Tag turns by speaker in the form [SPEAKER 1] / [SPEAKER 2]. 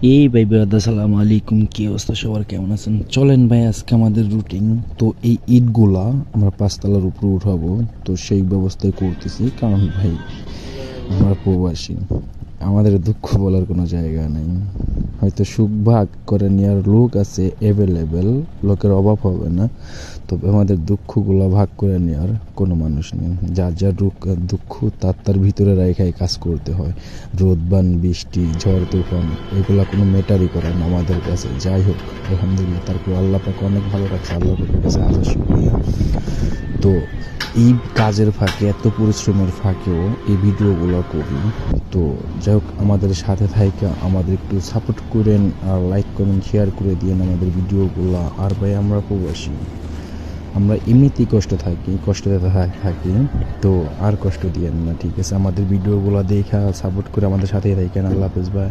[SPEAKER 1] এই ভাই বেরাদ, আসসালামু আলাইকুম। কি অবস্থা সবার, কেমন আছেন? চলেন ভাই, আজকে আমাদের রুটিন তো এই ইটগুলা আমরা পাঁচতলার উপরে উঠাবো। তো সেই ব্যবস্থাই করতেছি, কারণ ভাই আমরা প্রবাসী, আমাদের দুঃখ বলার কোনো জায়গা নেই। হয়তো সুখ ভাগ করে নেওয়ার লোক আছে অ্যাভেলেবেল, লোকের অভাব হবে না, তবে আমাদের দুঃখগুলো ভাগ করে নেওয়ার কোনো মানুষ নেই। যার যার দুঃখ তার ভিতরে রেখায় কাজ করতে হয়। রোদ বান বৃষ্টি ঝড় তুফান এগুলা কোনো ম্যাটারই করে না আমাদের কাছে। যাই হোক, আলহামদুলিল্লাহ, তারপর আল্লাহ পাক অনেক ভালো রাখছে, আল্লাহ পাকের কাছে আজ শুকরিয়া। তো এই কাজের ফাঁকে, এত পরিশ্রমের ফাঁকেও এই ভিডিওগুলো করি। তো যাই হোক, আমাদের সাথে থাইকা আমাদের একটু সাপোর্ট করেন, আর লাইক করেন, শেয়ার করে দিয়েন আমাদের ভিডিওগুলো। আর ভাই আমরা প্রবাসী, আমরা এমনিতেই কষ্টতে থাকি, তো আর কষ্ট দিয়েন না, ঠিক আছে? আমাদের ভিডিওগুলো দেখা সাপোর্ট করে আমাদের সাথেই থাকেন। আল্লাহ হাফেজ ভাই।